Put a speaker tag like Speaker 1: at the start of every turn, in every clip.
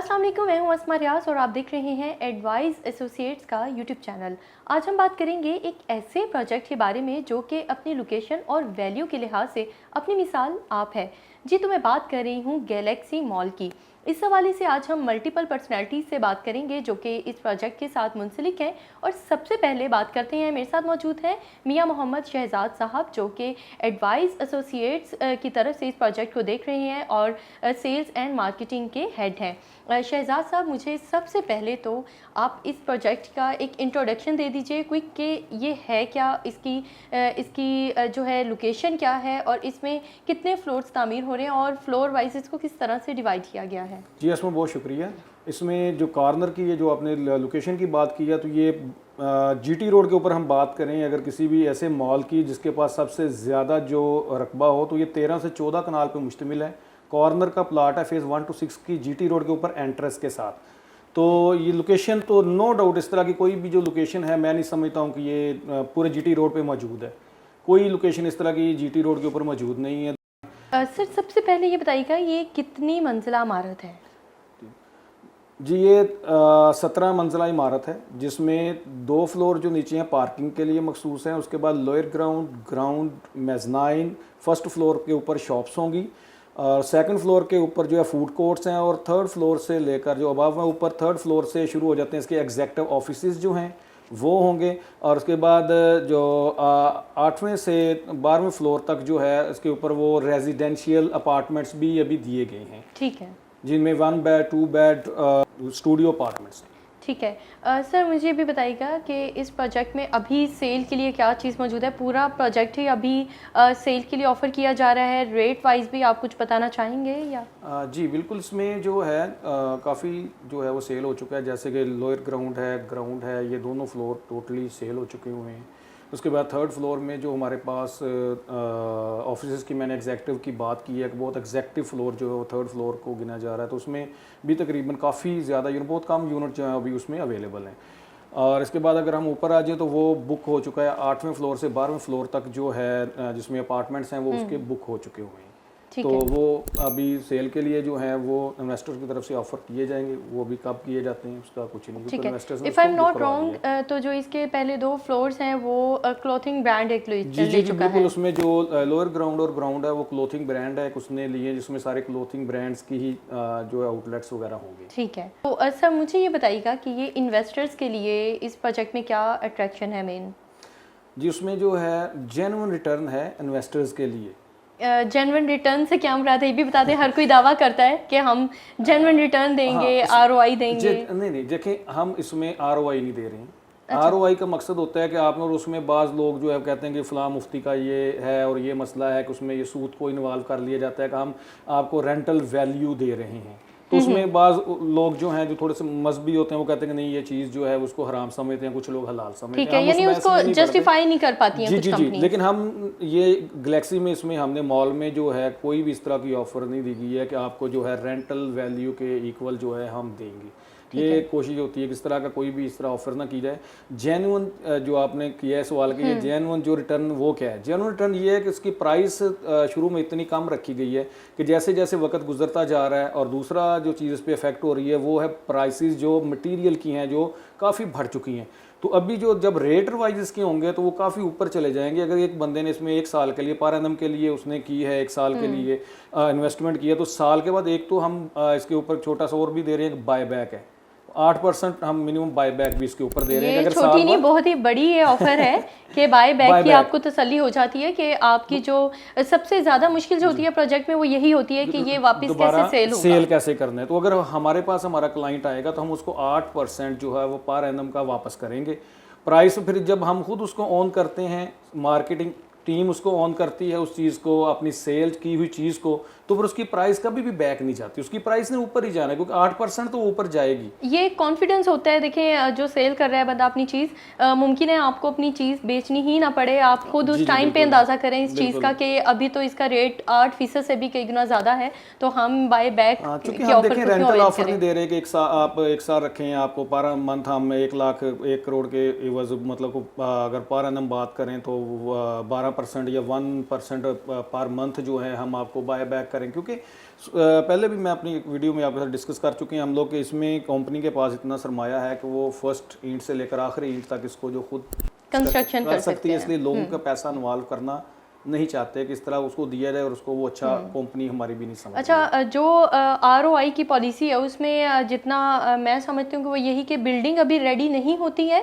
Speaker 1: अस्सलाम वालेकुम, मैं हूं अस्मा रियाज और आप देख रहे हैं एडवाइस एसोसिएट्स का यूट्यूब चैनल। आज हम बात करेंगे एक ऐसे प्रोजेक्ट के बारे में जो कि अपनी लोकेशन और वैल्यू के लिहाज से अपनी मिसाल आप है। जी, तो मैं बात कर रही हूं गैलेक्सी मॉल की। इस हवाले से आज हम मल्टीपल पर्सनैलिटीज़ से बात करेंगे जो कि इस प्रोजेक्ट के साथ मुंसलिक हैं। और सबसे पहले बात करते हैं, मेरे साथ मौजूद हैं मियां मोहम्मद शहजाद साहब जो कि एडवाइस एसोसिएट्स की तरफ से इस प्रोजेक्ट को देख रहे हैं और सेल्स एंड मार्केटिंग के हेड हैं। शहजाद साहब, मुझे सबसे पहले तो आप इस प्रोजेक्ट का एक इंट्रोडक्शन दे दीजिए क्विक कि ये है क्या, इसकी जो है लोकेशन क्या है और इसमें कितने फ्लोर्स तामीर हो रहे हैं और फ्लोर वाइज इसको किस तरह से डिवाइड किया गया है।
Speaker 2: जी इसमें बहुत शुक्रिया। इसमें जो कॉर्नर की है, जो आपने लोकेशन की बात की है, तो ये जीटी रोड के ऊपर हम बात करें अगर किसी भी ऐसे मॉल की जिसके पास सबसे ज़्यादा जो रकबा हो, तो ये 13 से 14 कनाल पे मुश्तमिल है। कॉर्नर का प्लाट है फेज़ 1 to 6 की जीटी रोड के ऊपर एंट्रेंस के साथ। तो ये लोकेशन तो नो डाउट इस तरह की कोई भी जो लोकेशन है, मैं नहीं समझता हूँ कि ये पूरे जीटी रोड पे मौजूद है। कोई लोकेशन इस तरह की जीटी रोड के ऊपर मौजूद नहीं है।
Speaker 1: सर, सबसे पहले ये बताइएगा ये कितनी मंजिला इमारत है।
Speaker 2: जी ये 17 मंजिला इमारत है जिसमें 2 फ्लोर जो नीचे हैं पार्किंग के लिए मखसूस हैं। उसके बाद lower ground mezzanine, first floor के ऊपर शॉप्स होंगी और सेकंड फ्लोर के ऊपर जो है फूड कोर्ट्स हैं और थर्ड फ्लोर से लेकर जो अबाव है ऊपर थर्ड फ्लोर से शुरू हो जाते हैं इसके एग्जेक्टिव ऑफिसेज जो हैं वो होंगे। और उसके बाद जो 8वें से 12वें फ्लोर तक जो है इसके ऊपर वो रेजिडेंशियल अपार्टमेंट्स भी अभी दिए गए हैं।
Speaker 1: ठीक है,
Speaker 2: जिनमें 1 बेड 2 बेड स्टूडियो अपार्टमेंट्स हैं।
Speaker 1: ठीक है। सर, मुझे भी बताइएगा कि इस प्रोजेक्ट में अभी सेल के लिए क्या चीज़ मौजूद है। पूरा प्रोजेक्ट ही अभी सेल के लिए ऑफ़र किया जा रहा है। रेट वाइज भी आप कुछ बताना चाहेंगे या?
Speaker 2: जी बिल्कुल, इसमें जो है काफ़ी जो है वो सेल हो चुका है। जैसे कि लोअर ग्राउंड है, ये दोनों फ्लोर टोटली सेल हो चुके हुए हैं। उसके बाद थर्ड फ्लोर में जो हमारे पास ऑफिस की मैंने एग्जेक्टिव की बात की है कि बहुत एग्जेक्टिव फ्लोर जो है वो थर्ड फ्लोर को गिना जा रहा है, तो उसमें भी तकरीबन काफ़ी ज़्यादा यूनिट, बहुत कम यूनिट जो है अभी उसमें अवेलेबल हैं। और इसके बाद अगर हम ऊपर आ जाएँ तो वो बुक हो चुका है 8वें फ्लोर से 12वें फ्लोर तक जो है जिसमें अपार्टमेंट्स हैं वो उसके बुक हो चुके हुए हैं। तो वो अभी सेल के लिए जो है वो इन्वेस्टर की तरफ से ऑफर किए जाएंगे। वो भी कब किए जाते हैं उसका कुछ नहीं,
Speaker 1: ठीक है। If I am not wrong तो जो इसके पहले 2 फ्लोर्स हैं वो क्लोथिंग ब्रांड एक ले चुका है।
Speaker 2: उसमें जो लोअर ग्राउंड और ग्राउंड है वो क्लोथिंग ब्रांड है उसने लिए, जिसमें सारे क्लोथिंग ब्रांड्स की ही जो है आउटलेट्स वगैरह होंगे।
Speaker 1: ठीक है। तो सर मुझे ये बताइएगा कि ये इन्वेस्टर्स के लिए इस प्रोजेक्ट में क्या अट्रैक्शन है मेन?
Speaker 2: जी उसमें जो है जेन्युइन रिटर्न है इन्वेस्टर्स के लिए।
Speaker 1: जेन्युइन रिटर्न से क्या मुराद है ये भी बता दें। हर कोई दावा करता है कि हम जेन्युइन रिटर्न देंगे, आरओआई देंगे।
Speaker 2: नहीं देखें, हम इसमें आरओआई नहीं दे रहे हैं। आरओआई का मकसद होता है कि आपने, और उसमें बाज़ लोग जो है कहते हैं कि फ़लाँ मुफ्ती का ये है और ये मसला है कि उसमें ये सूद को इन्वॉल्व कर लिया जाता है कि हम आपको रेंटल वैल्यू दे रहे हैं। तो उसमें बाज़ लोग जो हैं जो थोड़े से मजहबी होते हैं वो कहते हैं कि नहीं ये चीज़ जो है उसको हराम समझते हैं, कुछ लोग हलाल समझते हैं।
Speaker 1: ठीक है, यानी उसको जस्टिफाई नहीं कर पाती हैं कुछ कंपनी।
Speaker 2: लेकिन हम ये गैलेक्सी में इसमें हमने मॉल में जो है कोई भी इस तरह की ऑफर नहीं दी गई है कि आपको जो है रेंटल वैल्यू के इक्वल जो है हम देंगे। ये कोशिश होती है कि इस तरह का कोई भी इस तरह ऑफर ना की जाए। जेन्युइन जो आपने किया है सवाल कि जेन्युइन जो रिटर्न वो क्या है। जेन्युइन रिटर्न ये है कि इसकी प्राइस शुरू में इतनी कम रखी गई है कि जैसे जैसे वक्त गुजरता जा रहा है, और दूसरा जो चीज़ इस पर इफेक्ट हो रही है वो है प्राइसेस जो मटेरियल की हैं जो काफ़ी बढ़ चुकी हैं। तो अभी जो जब रेट वाइज इसके होंगे तो वो काफ़ी ऊपर चले जाएंगे। अगर एक बंदे ने इसमें 1 साल के लिए पर एनम के लिए उसने की है, 1 साल के लिए इन्वेस्टमेंट किया, तो साल के बाद एक तो हम इसके ऊपर छोटा सा और भी दे रहे हैं, बाय बैक है 8% हम मिनिमम बाय बैक भी इसके ऊपर दे रहे हैं।
Speaker 1: अगर छोटी नहीं बहुत ही बड़ी ये ऑफर है कि बाय बैक की आपको तसल्ली हो जाती है कि आपकी जो सबसे ज़्यादा मुश्किल जो होती है प्रोजेक्ट में वो यही होती है कि ये वापस कैसे सेल
Speaker 2: कैसे करना है। तो अगर हमारे पास हमारा क्लाइंट आएगा तो हम उसको 8% जो है वो पर एनम का वापस करेंगे। प्राइस फिर जब हम खुद उसको ऑन करते हैं, मार्केटिंग टीम उसको ऑन करती है उस चीज़ को, अपनी सेल की हुई चीज़ को, तो फिर उसकी प्राइस कभी भी बैक नहीं जाती। उसकी प्राइस ने ऊपर ही जाना है क्योंकि 8% तो ऊपर जाएगी।
Speaker 1: ये कॉन्फिडेंस होता है। देखें, जो सेल कर रहा है बंदा अपनी चीज़, मुमकिन है आपको अपनी चीज़ बेचनी ही ना पड़े। आप खुद उस टाइम पे अंदाज़ा करें इस चीज़ का कि अभी तो इसका रेट 8% से भी कई गुना ज़्यादा है, तो हम बाय बैक
Speaker 2: क्योंकि हम देखें रेंटल ऑफर नहीं दे रहे कि आप एक साल रखें, आपको पर मंथ हम 1 लाख 1 करोड़ के एवज, मतलब अगर पर एनम बात करें तो 12% या 1% पर मंथ जो है हम आपको बाय बैक करें, क्योंकि पहले भी मैं अपनी वीडियो में आपके साथ डिस्कस कर चुके हैं हम लोग कि इसमें कंपनी के पास इतना सरमाया है कि वो फर्स्ट ईंट से लेकर आखिरी ईंट तक इसको जो खुद
Speaker 1: कंस्ट्रक्शन कर सकती है,
Speaker 2: इसलिए लोगों का पैसा इन्वॉल्व करना नहीं चाहते कि इस तरह उसको दिया जाए और उसको वो अच्छा कंपनी हमारी भी नहीं समझ।
Speaker 1: अच्छा, जो ROI की पॉलिसी है उसमें जितना मैं समझती हूँ कि वो यही कि बिल्डिंग अभी रेडी नहीं होती है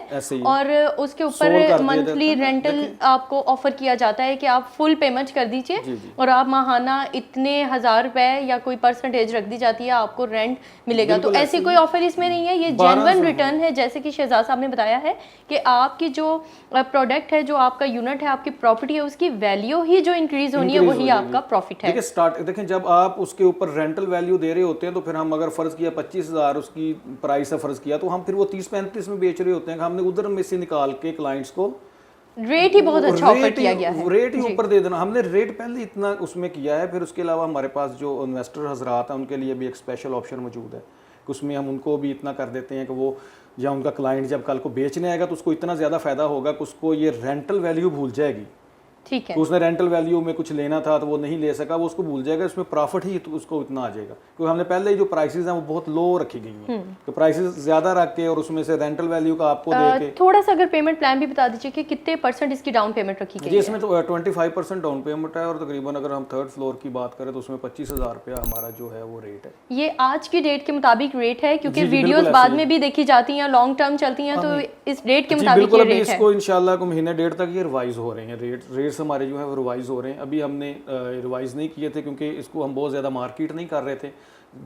Speaker 1: और उसके ऊपर मंथली रेंटल आपको ऑफर किया जाता है कि आप फुल पेमेंट कर दीजिए और आप माहाना इतने 1000 रुपए या कोई परसेंटेज रख दी जाती है, आपको रेंट मिलेगा। तो ऐसी कोई ऑफर इसमें नहीं है, ये जेन्युइन रिटर्न है। जैसे कि शहजाद साहब ने बताया है कि आपकी जो प्रोडक्ट है, जो आपका यूनिट है, आपकी प्रॉपर्टी है, उसकी वैल्यू ही जो इंक्रीज होनी है वही आपका प्रॉफिट है।
Speaker 2: देखें जब आप उसके ऊपर रेंटल वैल्यू दे रहे होते हैं तो फिर हम अगर फर्ज किया 25,000 उसकी प्राइस है फर्ज किया, तो हम फिर वो 30-35 में बेच रहे होते हैं कि हमने उधर में से निकाल के क्लाइंट्स को
Speaker 1: रेट ही बहुत अच्छा ऑफर किया गया है,
Speaker 2: रेट ही ऊपर दे देना। हमने रेट पहले इतना उसमें किया है, फिर उसके अलावा हमारे पास जो इन्वेस्टर हजरात हैं उनके लिए भी एक स्पेशल ऑप्शन मौजूद है कि उसमें हम उनको भी इतना कर देते हैं कि वो या उनका क्लाइंट जब कल को बेचने आएगा तो उसको इतना ज़्यादा फ़ायदा होगा कि उसको ये रेंटल वैल्यू भूल जाएगी।
Speaker 1: ठीक है,
Speaker 2: तो उसने रेंटल वैल्यू में कुछ लेना था तो वो नहीं ले सका, वो उसको भूल जाएगा, इसमें प्रॉफिट ही तो उसको इतना आ जाएगा। क्योंकि हमने पहले ही जो प्राइसेस हैं वो बहुत लो रखी गई हैं, तो प्राइसेस ज़्यादा रख के और उसमें से रेंटल वैल्यू का आपको दे के
Speaker 1: थोड़ा सा अगर पेमेंट प्लान भी बता दीजिए कि कितने % इसकी डाउन पेमेंट रखी गई
Speaker 2: जी। इसमें तो 25% डाउन पेमेंट है और तकरीबन अगर हम 3rd फ्लोर की बात करें तो उसमें 25,000 रुपया हमारा जो है वो रेट है।
Speaker 1: ये आज की डेट के मुताबिक रेट है, क्योंकि वीडियोस बाद में भी देखी जाती हैं, लॉन्ग टर्म चलती हैं, तो इस डेट के मुताबिक ये रेट है।
Speaker 2: इसको इंशाल्लाह को महीने डेढ़ तक ये रिवाइज हो रहे हैं, रेट्स हमारे जो है वो रिवाइज हो रहे हैं। अभी हमने रिवाइज नहीं किए थे क्योंकि इसको हम बहुत ज़्यादा मार्केट नहीं कर रहे थे,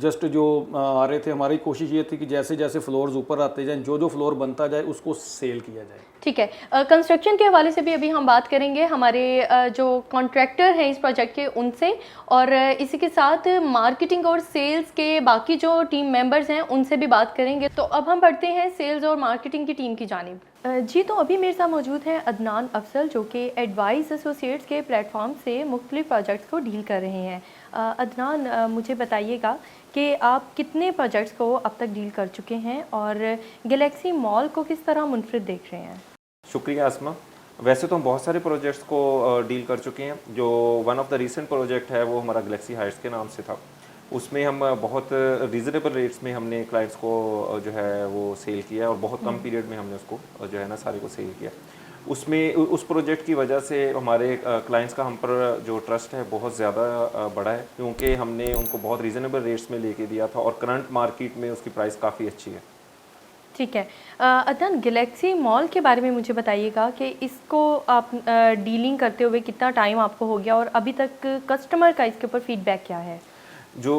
Speaker 2: जस्ट जो आ रहे थे। हमारी कोशिश ये थी कि जैसे जैसे फ्लोर्स ऊपर आते जाएं, जो जो फ्लोर बनता जाए उसको सेल किया जाए।
Speaker 1: ठीक है, कंस्ट्रक्शन के हवाले से भी अभी हम बात करेंगे हमारे जो कॉन्ट्रैक्टर हैं इस प्रोजेक्ट के उनसे, और इसी के साथ मार्केटिंग और सेल्स के बाकी जो टीम मेंबर्स हैं उनसे भी बात करेंगे। तो अब हम बढ़ते हैं सेल्स और मार्केटिंग की टीम की जानिब। जी, तो अभी मेरे साथ मौजूद हैं अदनान अफजल, जो कि एडवाइस एसोसिएट्स के प्लेटफॉर्म से मुख्तलिफ प्रोजेक्ट्स को डील कर रहे हैं। अदनान, मुझे बताइएगा कि आप कितने प्रोजेक्ट्स को अब तक डील कर चुके हैं और गैलेक्सी मॉल को किस तरह मुनफरिद देख रहे हैं?
Speaker 3: शुक्रिया आसमा। वैसे तो हम बहुत सारे प्रोजेक्ट्स को डील कर चुके हैं। जो one of the recent project है वो हमारा गैलेक्सी हाइट्स के नाम से था। उसमें हम बहुत रीज़नेबल रेट्स में हमने क्लाइंट्स को जो है वो सेल किया और बहुत कम पीरियड में हमने उसको जो है ना सारे को सेल किया। उसमें उस प्रोजेक्ट की वजह से हमारे क्लाइंट्स का हम पर जो ट्रस्ट है बहुत ज़्यादा बढ़ा है, क्योंकि हमने उनको बहुत रीज़नेबल रेट्स में लेके दिया था और करंट मार्केट में उसकी प्राइस काफ़ी अच्छी है।
Speaker 1: ठीक है, अदनान, गैलेक्सी मॉल के बारे में मुझे बताइएगा कि इसको आप डीलिंग करते हुए कितना टाइम आपको हो गया और अभी तक कस्टमर का इसके ऊपर फीडबैक क्या है?
Speaker 3: जो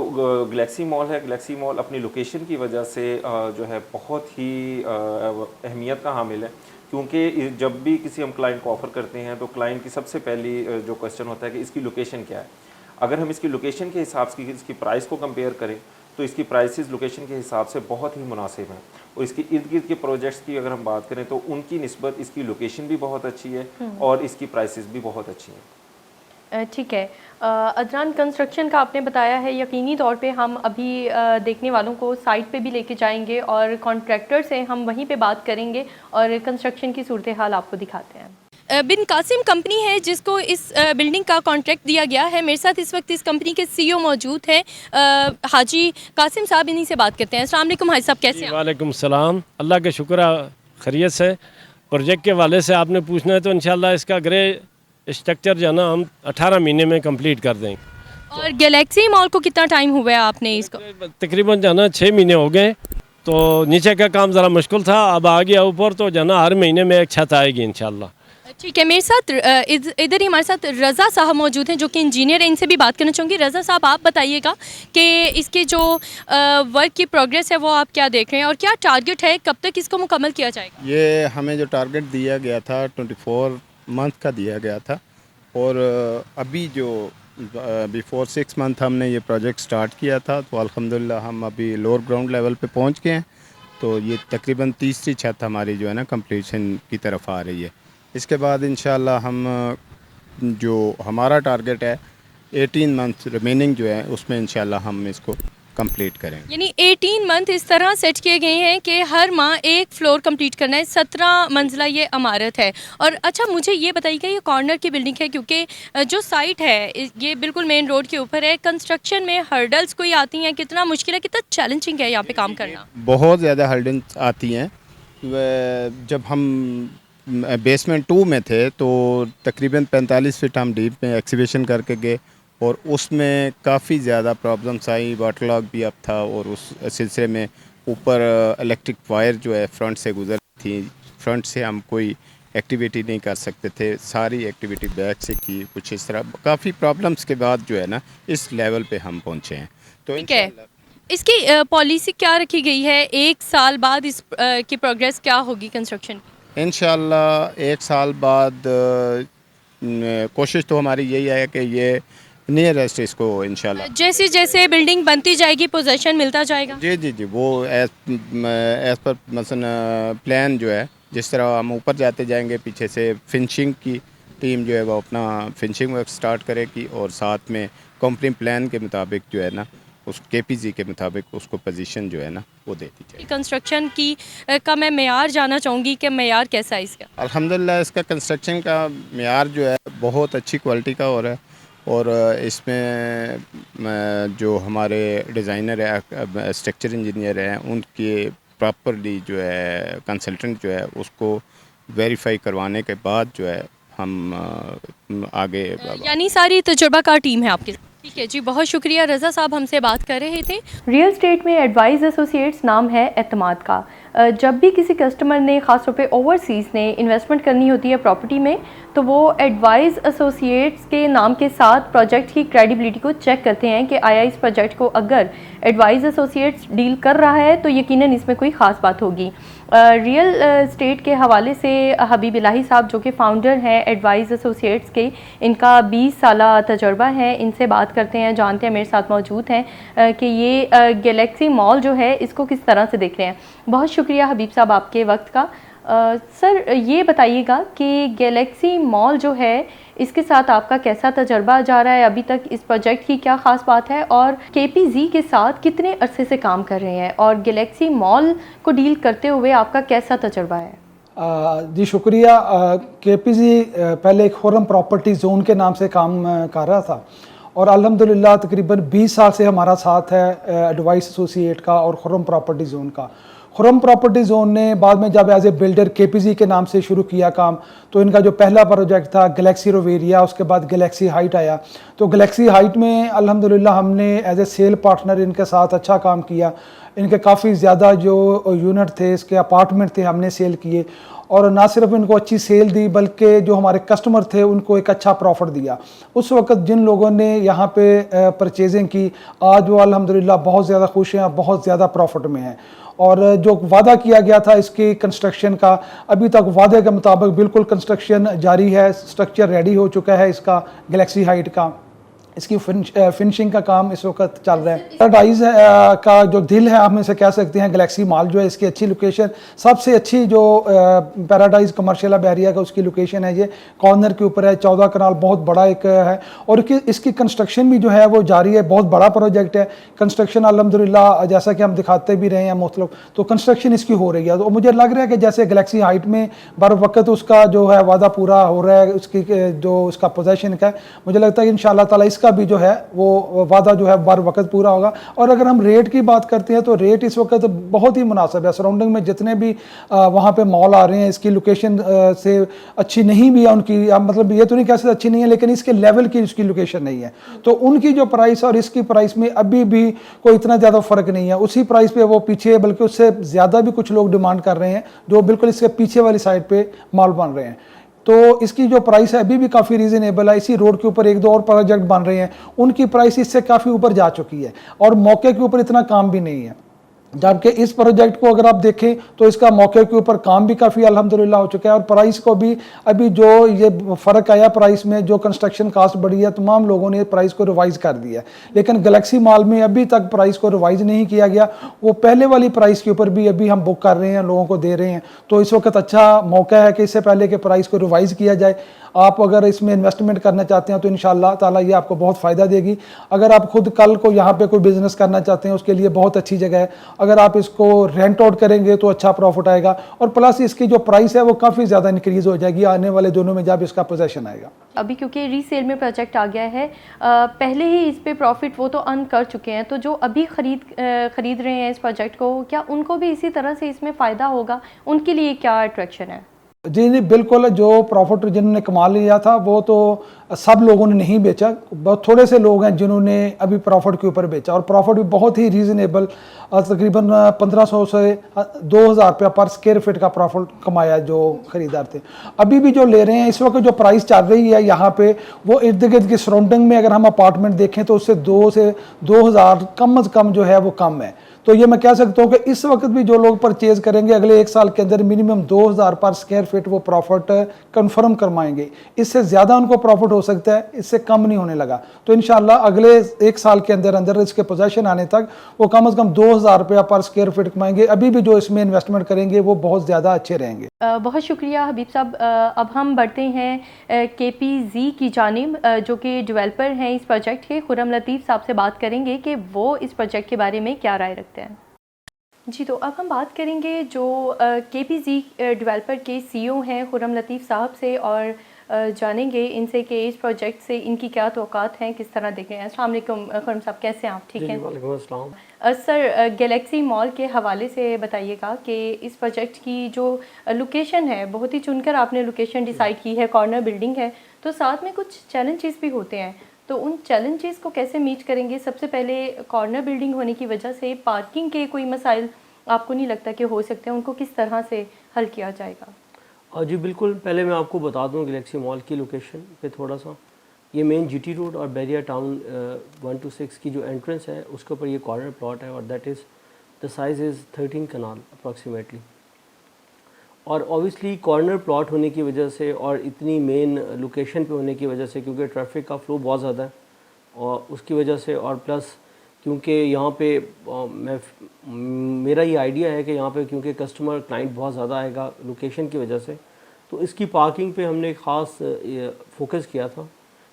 Speaker 3: गैलेक्सी मॉल है, गैलेक्सी मॉल अपनी लोकेशन की वजह से जो है बहुत ही अहमियत का हामिल है, क्योंकि जब भी किसी हम क्लाइंट को ऑफ़र करते हैं तो क्लाइंट की सबसे पहली जो क्वेश्चन होता है कि इसकी लोकेशन क्या है। अगर हम इसकी लोकेशन के हिसाब से इसकी प्राइस को कंपेयर करें तो इसकी प्राइसेस लोकेशन के हिसाब से बहुत ही मुनासिब हैं, और इसके इर्द गिर्द के प्रोजेक्ट्स की अगर हम बात करें तो उनकी निस्बत इसकी लोकेशन भी बहुत अच्छी है और इसकी प्राइसेस भी बहुत अच्छी हैं।
Speaker 1: ठीक है, अदनान, कंस्ट्रक्शन का आपने बताया है, यकीनी तौर पे हम अभी देखने वालों को साइट पे भी लेके जाएंगे और कॉन्ट्रैक्टर से हम वहीं पे बात करेंगे और कंस्ट्रक्शन की सूरत हाल आपको दिखाते हैं। बिन कासिम कंपनी है जिसको इस बिल्डिंग का कॉन्ट्रैक्ट दिया गया है। मेरे साथ इस वक्त इस कंपनी के CEO मौजूद हैं, हाजी कासिम साहब, इन्हीं से बात करते हैं। अस्सलाम वालेकुम हाजी साहब, कैसे हैं?
Speaker 4: वालेकुम सलाम, अल्लाह का शुक्र खैरियत से। प्रोजेक्ट के वाले से आपने पूछना है तो इंशाल्लाह इसका ग्रे स्ट्रक्चर जो है ना हम 18 महीने में कंप्लीट कर देंगे।
Speaker 1: और गैलेक्सी मॉल को कितना टाइम हुआ है आपने इसको?
Speaker 4: तकरीबन जो है ना 6 महीने हो गए। तो नीचे का काम ज़रा मुश्किल था, अब आ गया ऊपर, तो जो है ना हर महीने में एक छत आएगी इंशाल्लाह।
Speaker 1: ठीक है, मेरे साथ इधर ही हमारे साथ रज़ा साहब मौजूद हैं जो कि इंजीनियर हैं, इनसे भी बात करना चाहूँगी। रज़ा साहब, आप बताइएगा कि इसके जो वर्क की प्रोग्रेस है वो आप क्या देख रहे हैं और क्या टारगेट है, कब तक इसको मुकम्मल किया जाएगा?
Speaker 5: ये हमें जो टारगेट दिया गया था 24 मंथ का दिया गया था, और अभी जो बिफोर 6 मंथ हमने ये प्रोजेक्ट स्टार्ट किया था, तो अल्हम्दुलिल्लाह हम अभी लोअर ग्राउंड लेवल पे पहुंच गए हैं। तो ये तकरीबन तीसरी छत हमारी जो है ना कंप्लीशन की तरफ आ रही है। इसके बाद इंशाल्लाह हम जो हमारा टारगेट है 18 मंथ रिमेनिंग जो है उसमें इंशाल्लाह हम इसको कंप्लीट करेंगे।
Speaker 1: यानी 18 मंथ इस तरह सेट किए गए हैं कि हर माह एक फ्लोर कंप्लीट करना है। 17 मंजिला ये इमारत है। और अच्छा मुझे ये बताइएगा, ये कॉर्नर की बिल्डिंग है क्योंकि जो साइट है ये बिल्कुल मेन रोड के ऊपर है। कंस्ट्रक्शन में हर्डल्स कोई आती हैं, कितना मुश्किल है, कितना चैलेंजिंग है यहाँ पे काम करना?
Speaker 5: बहुत ज़्यादा हर्डल्स आती हैं। जब हम बेसमेंट 2 में थे तो तकरीबन 45 फीट हम डीप में एक्सीबिशन करके गए और उसमें काफ़ी ज़्यादा प्रॉब्लम्स आई। वाटर लॉग भी अब था और उस सिलसिले में ऊपर इलेक्ट्रिक वायर जो है फ्रंट से गुजर थी। फ्रंट से हम कोई एक्टिविटी नहीं कर सकते थे, सारी एक्टिविटी बैक से की। कुछ इस तरह काफ़ी प्रॉब्लम्स के बाद जो है ना इस लेवल पे हम पहुँचे हैं। तो
Speaker 1: ठीक है, इसकी पॉलिसी क्या रखी गई है? 1 साल बाद इस की प्रोग्रेस क्या होगी कंस्ट्रक्शन?
Speaker 5: इंशाल्लाह 1 साल बाद कोशिश तो हमारी यही है कि ये नियरेस्ट इसको इंशाल्लाह
Speaker 1: जैसे जैसे बिल्डिंग बनती जाएगी पोजेशन मिलता जाएगा।
Speaker 5: जी जी जी वो एज पर मसलन प्लान जो है जिस तरह हम ऊपर जाते जाएंगे, पीछे से फिनिशिंग की टीम जो है वो अपना फिनिशिंग वर्क स्टार्ट करेगी और साथ में कंपनी प्लान के मुताबिक जो है ना उस KPG के मुताबिक उसको पोजीशन जो है ना वो देती जाए।
Speaker 1: कंस्ट्रक्शन की का मैं मेयार जानना चाहूँगी कि मेयार कैसा है इसका?
Speaker 5: अल्हम्दुलिल्लाह इसका कंस्ट्रक्शन का मेयार जो है बहुत अच्छी क्वालिटी का हो रहा है और इसमें जो हमारे डिज़ाइनर है, स्ट्रक्चर इंजीनियर हैं, उनके प्रॉपरली जो है कंसल्टेंट जो है उसको वेरीफाई करवाने के बाद जो है हम आगे
Speaker 1: यानी सारी तजुर्बाकार टीम है आपके। ठीक है जी, बहुत शुक्रिया। रज़ा साहब हमसे बात कर रहे थे। रियल एस्टेट में एडवाइस एसोसिएट्स नाम है एतमाद का। जब भी किसी कस्टमर ने ख़ास तौर पे ओवरसीज़ ने इन्वेस्टमेंट करनी होती है प्रॉपर्टी में, तो वो एडवाइस एसोसिएट्स के नाम के साथ प्रोजेक्ट की क्रेडिबिलिटी को चेक करते हैं कि आया इस प्रोजेक्ट को अगर एडवाइस एसोसिएट्स डील कर रहा है तो यकीनन इसमें कोई ख़ास बात होगी। रियल एस्टेट के हवाले से हबीब इलाही साहब जो कि फ़ाउंडर हैं एडवाइस एसोसिएट्स के, इनका 20 साला तजर्बा है। इनसे बात करते हैं, जानते हैं। मेरे साथ मौजूद हैं कि ये गैलेक्सी मॉल जो है इसको किस तरह से देख रहे हैं। बहुत शुक्रिया हबीब साहब आपके वक्त का। सर ये बताइएगा कि गैलेक्सी मॉल जो है इसके साथ आपका कैसा तजर्बा जा रहा है अभी तक, इस प्रोजेक्ट की क्या ख़ास बात है और KPG के साथ कितने अरसे से काम कर रहे हैं और गैलेक्सी मॉल को डील करते हुए आपका कैसा तजर्बा है?
Speaker 6: जी शुक्रिया। KPG पहले एक खुर्रम प्रॉपर्टी जोन के नाम से काम कर रहा था और अल्हम्दुलिल्लाह तकरीबन 20 साल से हमारा साथ है एडवाइस एसोसिएट का और खुर्रम प्रॉपर्टी जोन का। खुर्रम प्रॉपर्टी जोन ने बाद में जब एज ए बिल्डर KPG के नाम से शुरू किया काम, तो इनका जो पहला प्रोजेक्ट था गैलेक्सी रोवेरिया, उसके बाद गैलेक्सी हाइट आया। तो गैलेक्सी हाइट में अल्हम्दुलिल्लाह हमने एज ए सेल पार्टनर इनके साथ अच्छा काम किया। इनके काफ़ी ज़्यादा जो यूनिट थे, इसके अपार्टमेंट थे, हमने सेल किए और ना सिर्फ इनको अच्छी सेल दी बल्कि जो हमारे कस्टमर थे उनको एक अच्छा प्रॉफिट दिया। उस वक्त जिन लोगों ने यहाँ पे परचेजिंग की, आज वो अल्हम्दुलिल्लाह बहुत ज़्यादा खुश हैं, बहुत ज़्यादा प्रॉफिट में हैं। और जो वादा किया गया था इसकी कंस्ट्रक्शन का, अभी तक वादे के मुताबिक बिल्कुल कंस्ट्रक्शन जारी है। स्ट्रक्चर रेडी हो चुका है इसका गैलेक्सी हाइट का। इसकी फिनिशिंग का काम इस वक्त चल रहा है। पैराडाइज का जो दिल है हम इसे कह सकते हैं गैलेक्सी मॉल जो है, इसकी अच्छी लोकेशन, सबसे अच्छी जो पैराडाइज कमर्शियल अब एरिया का उसकी लोकेशन है, ये कॉर्नर के ऊपर है। 14 कनाल बहुत बड़ा एक है और इसकी कंस्ट्रक्शन भी जो है वो जारी है। बहुत बड़ा प्रोजेक्ट है। कंस्ट्रक्शन अल्हम्दुलिल्लाह जैसा कि हम दिखाते भी रहे हैं मुख्तलिफ, तो कंस्ट्रक्शन इसकी हो रही है। तो मुझे लग रहा है कि जैसे गैलेक्सी हाइट में बर वक्त उसका जो है वादा पूरा हो रहा है, उसकी जो उसका पोजेशन का है, मुझे लगता है कि इंशाअल्लाह ताला इसका भी जो है वो वादा जो है बर वक्त पूरा होगा। और अगर हम रेट की बात करते हैं तो रेट इस वक्त बहुत ही मुनासिब है। सराउंडिंग में जितने भी वहाँ पे मॉल आ रहे हैं, इसकी लोकेशन से अच्छी नहीं भी है उनकी, मतलब ये तो नहीं कह सकते अच्छी नहीं है, लेकिन इसके लेवल की उसकी लोकेशन नहीं है। तो उनकी जो प्राइस और इसकी प्राइस में अभी भी कोई इतना ज़्यादा फ़र्क नहीं है। उसी प्राइस पे वो पीछे, बल्कि उससे ज़्यादा भी कुछ लोग डिमांड कर रहे हैं जो बिल्कुल इसके पीछे वाली साइड पे मॉल बन रहे हैं। तो इसकी जो प्राइस है अभी भी काफ़ी रीज़नेबल है। इसी रोड के ऊपर 1-2 और प्रोजेक्ट बन रहे हैं, उनकी प्राइस इससे काफ़ी ऊपर जा चुकी है और मौके के ऊपर इतना काम भी नहीं है। जबकि इस प्रोजेक्ट को अगर आप देखें तो इसका मौके के ऊपर काम भी काफ़ी अल्हम्दुलिल्लाह हो चुका है और प्राइस को भी अभी जो ये फ़र्क आया प्राइस में, जो कंस्ट्रक्शन कास्ट बढ़ी है, तमाम लोगों ने प्राइस को रिवाइज़ कर दिया है। लेकिन गैलेक्सी मॉल में अभी तक प्राइस को रिवाइज़ नहीं किया गया। वो पहले वाली प्राइस के ऊपर भी अभी हम बुक कर रहे हैं, लोगों को दे रहे हैं। तो इस वक्त अच्छा मौका है कि इससे पहले के प्राइस को रिवाइज़ किया जाए। आप अगर इसमें इन्वेस्टमेंट करना चाहते हैं तो इंशाल्लाह ताला ये आपको बहुत फ़ायदा देगी। अगर आप खुद कल को यहाँ पे कोई बिज़नेस करना चाहते हैं उसके लिए बहुत अच्छी जगह है। अगर आप इसको रेंट आउट करेंगे तो अच्छा प्रॉफिट आएगा, और प्लस इसकी जो प्राइस है वो काफ़ी ज़्यादा इंक्रीज़ हो जाएगी आने वाले दिनों में जब इसका पोजेसन आएगा।
Speaker 1: अभी क्योंकि रीसेल में प्रोजेक्ट आ गया है, पहले ही इस पे प्रॉफिट वो तो अर्न कर चुके हैं, तो जो अभी खरीद रहे हैं इस प्रोजेक्ट को, क्या उनको भी इसी तरह से इसमें फ़ायदा होगा? उनके लिए क्या अट्रैक्शन है?
Speaker 6: जी नहीं, बिल्कुल। जो प्रॉफिट जिन्होंने कमा लिया था वो तो सब लोगों ने नहीं बेचा, बहुत थोड़े से लोग हैं जिन्होंने अभी प्रॉफिट के ऊपर बेचा, और प्रॉफिट भी बहुत ही रीज़नेबल, तकरीबन 1500 से 2000 रुपया पर स्क्वायर फीट का प्रॉफिट कमाया जो ख़रीदार थे। अभी भी जो ले रहे हैं, इस वक्त जो प्राइस चल रही है यहाँ पे, वो इर्द गिर्द की सराउंडिंग में अगर हम अपार्टमेंट देखें तो उससे 2 से 2000 कम अज़ कम जो है वो कम है। तो ये मैं कह सकता हूँ कि इस वक्त भी जो लोग परचेज करेंगे अगले 1 साल के अंदर मिनिमम 2000 पर स्क्वायर फीट वो प्रॉफिट कंफर्म करवाएंगे। इससे ज़्यादा उनको प्रॉफिट हो सकता है, इससे कम नहीं होने लगा। तो इंशाल्लाह अगले 1 साल के अंदर अंदर इसके पोजेसन आने तक वो कम से कम 2000 रुपया पर स्क्वायर फीट कमाएंगे। अभी भी जो इसमें इन्वेस्टमेंट करेंगे वो बहुत ज़्यादा अच्छे रहेंगे।
Speaker 1: बहुत शुक्रिया हबीब साहब। अब हम बढ़ते हैं KPZ की जानिब, जो कि डेवलपर हैं इस प्रोजेक्ट के। खुर्रम लतीफ़ साहब से बात करेंगे कि वो इस प्रोजेक्ट के बारे में क्या राय रखते हैं। जी, तो अब हम बात करेंगे जो KPZ डेवलपर के CEO हैं खुर्रम लतीफ़ साहब से, और जानेंगे इनसे कि इस प्रोजेक्ट से इनकी क्या तवक्कात हैं, किस तरह देख रहे हैं। अस्सलाम वालेकुम खुर्रम साहब, कैसे हैं आप? ठीक हैं?
Speaker 7: वालेकुम अस्सलाम।
Speaker 1: सर, गैलेक्सी मॉल के हवाले से बताइएगा कि इस प्रोजेक्ट की जो लोकेशन है, बहुत ही चुनकर आपने लोकेशन डिसाइड की है, कॉर्नर बिल्डिंग है, तो साथ में कुछ चैलेंजेस भी होते हैं, तो उन चैलेंजेस को कैसे मीट करेंगे? सबसे पहले कॉर्नर बिल्डिंग होने की वजह से पार्किंग के कोई मसाइल आपको नहीं लगता कि हो सकते हैं, उनको किस तरह से हल किया जाएगा?
Speaker 7: जी बिल्कुल, पहले मैं आपको बता दूं गैलेक्सी मॉल की लोकेशन पे थोड़ा सा। ये मेन GT रोड और बैरिया टाउन 1 to 6 की जो एंट्रेंस है उसके ऊपर ये कॉर्नर प्लॉट है, और that is the size is 13 kanal approximately. और ऑब्वियसली कॉर्नर प्लॉट होने की वजह से और इतनी मेन लोकेशन पे होने की वजह से, क्योंकि ट्रैफिक का फ़्लो बहुत ज़्यादा है और उसकी वजह से, और प्लस क्योंकि यहाँ पे मेरा ये आइडिया है कि यहाँ पे क्योंकि कस्टमर क्लाइंट बहुत ज़्यादा आएगा लोकेशन की वजह से, तो इसकी पार्किंग पे हमने ख़ास फोकस किया था।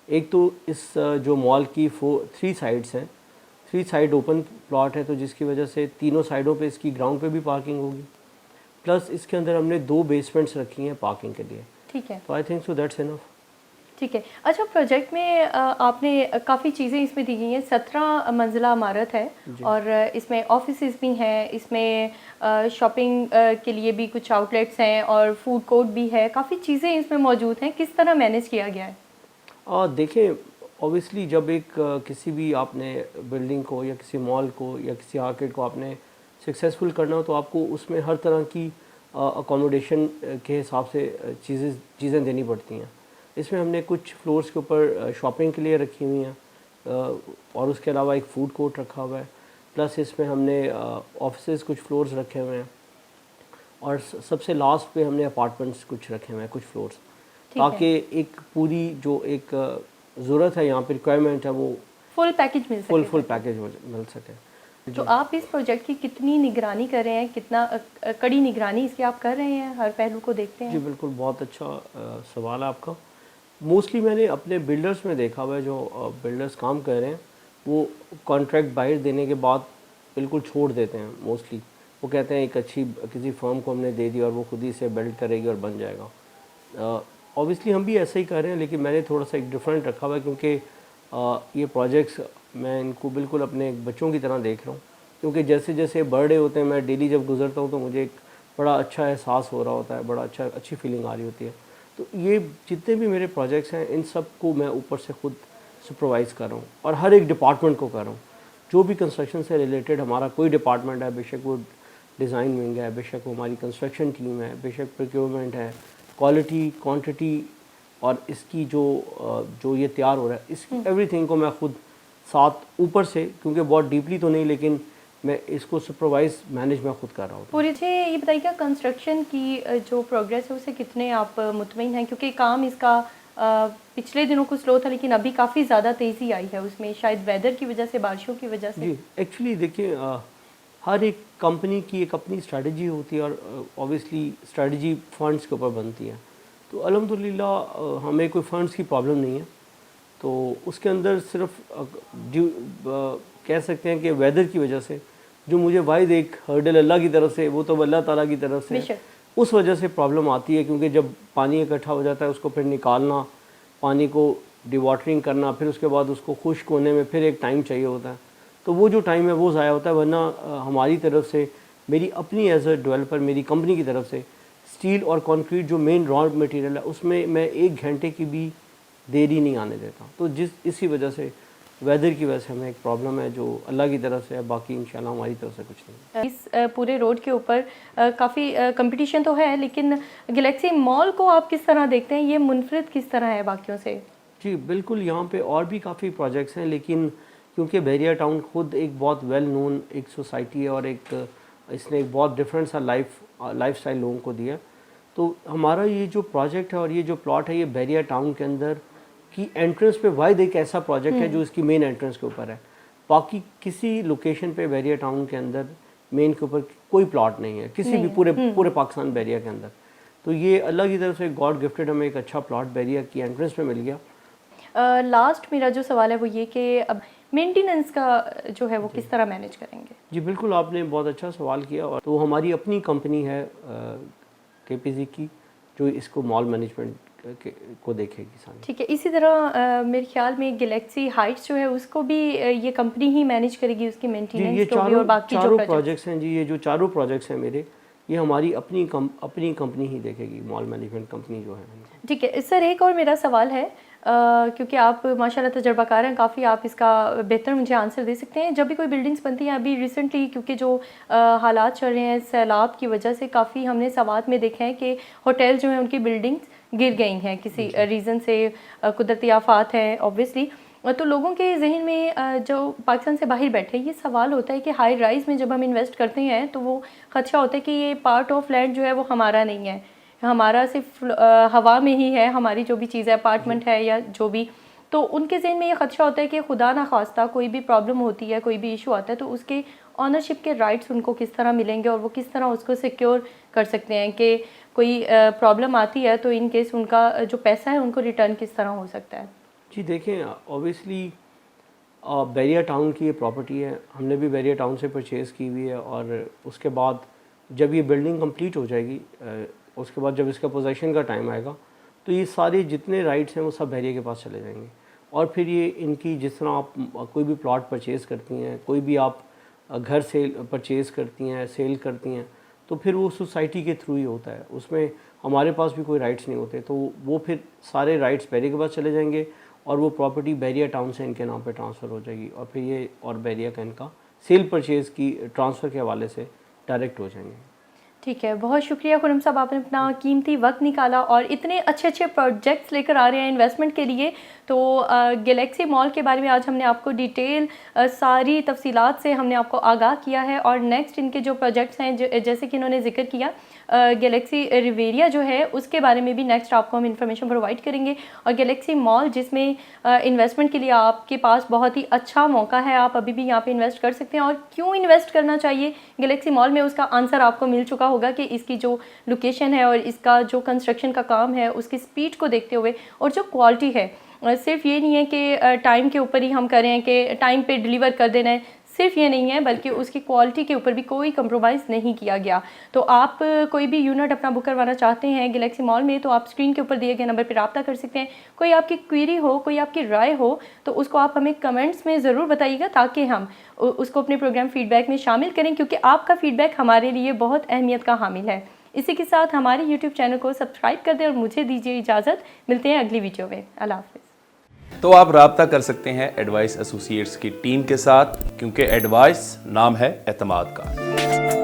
Speaker 7: एक तो इस जो मॉल की 3 साइड्स हैं, 3 साइड ओपन प्लॉट है, तो जिसकी वजह से तीनों साइडों पे इसकी ग्राउंड पे भी पार्किंग होगी, प्लस इसके अंदर हमने 2 बेसमेंट्स रखी हैं पार्किंग के लिए।
Speaker 1: ठीक है,
Speaker 7: तो I think so that's enough.
Speaker 1: ठीक है। अच्छा, प्रोजेक्ट में आपने काफ़ी चीज़ें इसमें दी गई हैं। 17 मंजिला इमारत है और इसमें ऑफिसेज भी हैं, इसमें शॉपिंग के लिए भी कुछ आउटलेट्स हैं और फूड कोर्ट भी है, काफ़ी चीज़ें इसमें मौजूद हैं। किस तरह मैनेज किया गया है?
Speaker 7: देखें, ऑब्वियसली जब एक किसी भी आपने बिल्डिंग को या किसी मॉल को या किसी आर्केड को आपने सक्सेसफुल करना हो, तो आपको उसमें हर तरह की अकोमोडेशन के हिसाब से चीज़ें देनी पड़ती हैं। इसमें हमने कुछ फ्लोर्स के ऊपर शॉपिंग के लिए रखी हुई हैं और उसके अलावा एक फ़ूड कोर्ट रखा हुआ है, प्लस इसमें हमने ऑफिसेज़ कुछ फ्लोर्स रखे हुए हैं, और सबसे लास्ट पे हमने अपार्टमेंट्स कुछ रखे हुए हैं कुछ फ्लोर्स, ताकि एक पूरी जो एक ज़रूरत है यहाँ पे रिक्वायरमेंट है वो
Speaker 1: फुल पैकेज मिल सके।
Speaker 7: फुल पैकेज मिल सके।
Speaker 1: तो आप इस प्रोजेक्ट की कितनी निगरानी कर रहे हैं, कितना कड़ी निगरानी इसकी आप कर रहे हैं, हर पहलू को देखते हैं?
Speaker 7: जी बिल्कुल, बहुत अच्छा सवाल है आपका। मोस्टली मैंने अपने बिल्डर्स में देखा हुआ है, जो बिल्डर्स काम कर रहे हैं वो कॉन्ट्रैक्ट बाहर देने के बाद बिल्कुल छोड़ देते हैं। मोस्टली वो कहते हैं एक अच्छी किसी फर्म को हमने दे दी और वो खुद ही से बिल्ड करेगी और बन जाएगा। ऑब्वियसली हम भी ऐसा ही कर रहे हैं, लेकिन मैंने थोड़ा सा एक डिफरेंट रखा हुआ है, क्योंकि ये प्रोजेक्ट्स मैं इनको बिल्कुल अपने बच्चों की तरह देख रहा हूँ, क्योंकि जैसे जैसे बर्थडे होते हैं मैं डेली जब गुजरता हूँ तो मुझे एक बड़ा अच्छा एहसास हो रहा होता है, बड़ा अच्छी फीलिंग आ रही होती है। तो ये जितने भी मेरे प्रोजेक्ट्स हैं इन सब को मैं ऊपर से खुद सुपरवाइज़ कर रहा हूँ और हर एक डिपार्टमेंट को कर रहा हूँ। जो भी कंस्ट्रक्शन से रिलेटेड हमारा कोई डिपार्टमेंट है, बेशक वो डिज़ाइन विंग है, बेशक वो हमारी कंस्ट्रक्शन टीम है, बेशक प्रोक्योरमेंट है, क्वालिटी क्वांटिटी, और इसकी जो ये तैयार हो रहा है इस एवरीथिंग को मैं खुद साथ ऊपर से, क्योंकि बहुत डीपली तो नहीं, लेकिन मैं इसको सुपरवाइज मैनेज मैं खुद कर रहा हूँ।
Speaker 1: पूरी मुझे ये बताइएगा, कंस्ट्रक्शन की जो प्रोग्रेस है उसे कितने आप मुतमईन हैं? क्योंकि काम इसका पिछले दिनों को स्लो था, लेकिन अभी काफ़ी ज़्यादा तेज़ी आई है उसमें, शायद वेदर की वजह से, बारिशों की वजह से।
Speaker 7: जी एक्चुअली देखिए, हर एक कंपनी की एक अपनी स्ट्रेटजी होती है और ऑब्वियसली स्ट्रेटजी फंड्स के ऊपर बनती है। तो अल्हम्दुलिल्लाह हमें कोई फंड्स की प्रॉब्लम नहीं है। तो उसके अंदर सिर्फ कह सकते हैं कि वेदर की वजह से जो मुझे वाहिद एक हर्डल अल्लाह की तरफ से, वो तो अल्लाह ताला की तरफ से
Speaker 1: बेशक।
Speaker 7: उस वजह से प्रॉब्लम आती है, क्योंकि जब पानी इकट्ठा हो जाता है उसको फिर निकालना, पानी को डिवाटरिंग करना, फिर उसके बाद उसको खुश्क होने में फिर एक टाइम चाहिए होता है। तो वो जो टाइम है वो ज़ाया होता है। वरना हमारी तरफ से, मेरी अपनी एज अ डेवलपर, मेरी कंपनी की तरफ से स्टील और कंक्रीट जो मेन रॉ मटेरियल है उसमें मैं 1 घंटे की भी देरी नहीं आने देता। तो इसी वजह से वेदर की वजह से हमें एक प्रॉब्लम है जो अल्लाह की तरफ से है, बाकी इंशाल्लाह हमारी तरफ से कुछ नहीं।
Speaker 1: इस पूरे रोड के ऊपर काफ़ी कंपटीशन तो है, लेकिन गैलेक्सी मॉल को आप किस तरह देखते हैं? ये मुनफरिद किस तरह है बाकियों से?
Speaker 7: जी बिल्कुल, यहाँ पे और भी काफ़ी प्रोजेक्ट्स हैं, लेकिन क्योंकि बहरिया टाउन खुद एक बहुत वेल नोन एक सोसाइटी है और एक इसने एक बहुत डिफरेंट सा लाइफ स्टाइल लोगों को दिया। तो हमारा ये जो प्रोजेक्ट है और ये जो प्लॉट है, ये बहरिया टाउन के अंदर की एंट्रेंस पे वाहिद एक ऐसा प्रोजेक्ट है जो इसकी मेन एंट्रेंस के ऊपर है। बाकी किसी लोकेशन पे बहरिया टाउन के अंदर मेन के ऊपर कोई प्लॉट नहीं है, किसी भी पूरे पाकिस्तान बहरिया के अंदर। तो ये अल्लाह की तरफ से गॉड गिफ्टेड हमें एक अच्छा प्लॉट बहरिया की एंट्रेंस पे मिल गया।
Speaker 1: लास्ट मेरा जो सवाल है वो ये कि अब मेंटेनेंस का जो है वो किस तरह मैनेज करेंगे?
Speaker 7: जी बिल्कुल, आपने बहुत अच्छा सवाल किया। और तो हमारी अपनी कंपनी है केपीजी की, जो इसको मॉल मैनेजमेंट को देखेगी सारी।
Speaker 1: ठीक है, इसी तरह मेरे ख्याल में गैलेक्सी हाइट्स जो है उसको भी ये कंपनी ही मैनेज करेगी, उसकी
Speaker 7: जी,
Speaker 1: मेंटेनेंस
Speaker 7: ये
Speaker 1: को भी और बाकी
Speaker 7: चारों
Speaker 1: जो
Speaker 7: प्रोजेक्ट्स हैं जी, ये जो चारों प्रोजेक्ट्स हैं मेरे, ये हमारी अपनी कंपनी ही देखेगी, मॉल मैनेजमेंट कंपनी जो है।
Speaker 1: ठीक है सर, एक और मेरा सवाल है, क्योंकि आप माशाल्लाह तजर्बाकार हैं काफ़ी, आप इसका बेहतर मुझे आंसर दे सकते हैं। जब भी कोई बिल्डिंग्स बनती हैं, अभी रिसेंटली क्योंकि जो हालात चल रहे हैं सैलाब की वजह से, काफ़ी हमने सवात में देखा है कि होटल जो हैं उनकी बिल्डिंग्स गिर गई हैं किसी रीज़न से, कुदरती आफात है ऑब्वियसली। तो लोगों के जहन में जो पाकिस्तान से बाहर बैठे, ये सवाल होता है कि हाई राइज़ में जब हम इन्वेस्ट करते हैं तो वो खदशा होता है कि ये पार्ट ऑफ लैंड जो है वो हमारा नहीं है, हमारा सिर्फ हवा में ही है, हमारी जो भी चीज़ है, अपार्टमेंट है या जो भी। तो उनके जहन में ये खदशा होता है कि खुदा ना खास्ता कोई भी प्रॉब्लम होती है, कोई भी इशू आता है, तो उसके ऑनरशिप के राइट्स उनको किस तरह मिलेंगे और वो किस तरह उसको सिक्योर कर सकते हैं कि कोई प्रॉब्लम आती है तो इन केस उनका जो पैसा है उनको रिटर्न किस तरह हो सकता है?
Speaker 7: जी देखें, ऑब्वियसली बहरिया टाउन की ये प्रॉपर्टी है, हमने भी बहरिया टाउन से परचेज़ की हुई है। और उसके बाद जब ये बिल्डिंग कंप्लीट हो जाएगी, उसके बाद जब इसका पोजेसन का टाइम आएगा, तो ये सारे जितने राइट्स हैं वो सब बहरिया के पास चले जाएंगे। और फिर ये इनकी, जिस तरह आप कोई भी प्लॉट परचेज़ करती हैं, कोई भी आप घर सेल परचेज़ करती हैं, सेल करती हैं, तो फिर वो सोसाइटी के थ्रू ही होता है, उसमें हमारे पास भी कोई राइट्स नहीं होते। तो वो फिर सारे राइट्स बहरिया के पास चले जाएंगे और वो प्रॉपर्टी बहरिया टाउन से इनके नाम पे ट्रांसफ़र हो जाएगी। और फिर ये और बहरिया का इनका सेल परचेज़ की ट्रांसफ़र के हवाले से डायरेक्ट हो जाएंगे।
Speaker 1: ठीक है, बहुत शुक्रिया खुरम साहब, आपने अपना कीमती वक्त निकाला और इतने अच्छे अच्छे प्रोजेक्ट्स लेकर आ रहे हैं इन्वेस्टमेंट के लिए। तो गैलेक्सी मॉल के बारे में आज हमने आपको डिटेल सारी तफसीलात से हमने आपको आगाह किया है। और नेक्स्ट इनके जो प्रोजेक्ट्स हैं, जैसे कि इन्होंने जिक्र किया गैलेक्सी रिवेरिया जो है, उसके बारे में भी नेक्स्ट आपको हम इन्फॉर्मेशन प्रोवाइड करेंगे। और गैलेक्सी मॉल जिसमें इन्वेस्टमेंट के लिए आपके पास बहुत ही अच्छा मौका है, आप अभी भी यहाँ पे इन्वेस्ट कर सकते हैं। और क्यों इन्वेस्ट करना चाहिए गैलेक्सी मॉल में, उसका आंसर आपको मिल चुका होगा कि इसकी जो लोकेशन है और इसका जो कंस्ट्रक्शन का काम है, उसकी स्पीड को देखते हुए और जो क्वालिटी है, सिर्फ ये नहीं है कि टाइम के ऊपर ही हम करें कि टाइम पे डिलीवर कर देना है, सिर्फ ये नहीं है, बल्कि उसकी क्वालिटी के ऊपर भी कोई कंप्रोमाइज़ नहीं किया गया। तो आप कोई भी यूनिट अपना बुक करवाना चाहते हैं गैलेक्सी मॉल में, तो आप स्क्रीन के ऊपर दिए गए नंबर पर रब्ता कर सकते हैं। कोई आपकी क्वेरी हो, कोई आपकी राय हो, तो उसको आप हमें कमेंट्स में ज़रूर बताइएगा, ताकि हम उसको अपने प्रोग्राम फीडबैक में शामिल करें, क्योंकि आपका फ़ीडबैक हमारे लिए बहुत अहमियत का हामिल है। इसी के साथ हमारे YouTube चैनल को सब्सक्राइब कर दें और मुझे दीजिए इजाज़त। मिलते हैं अगली वीडियो में। अल्लाह हाफ़िज़।
Speaker 8: तो आप राब्ता कर सकते हैं एडवाइस एसोसिएट्स की टीम के साथ, क्योंकि एडवाइस नाम है एतमाद का।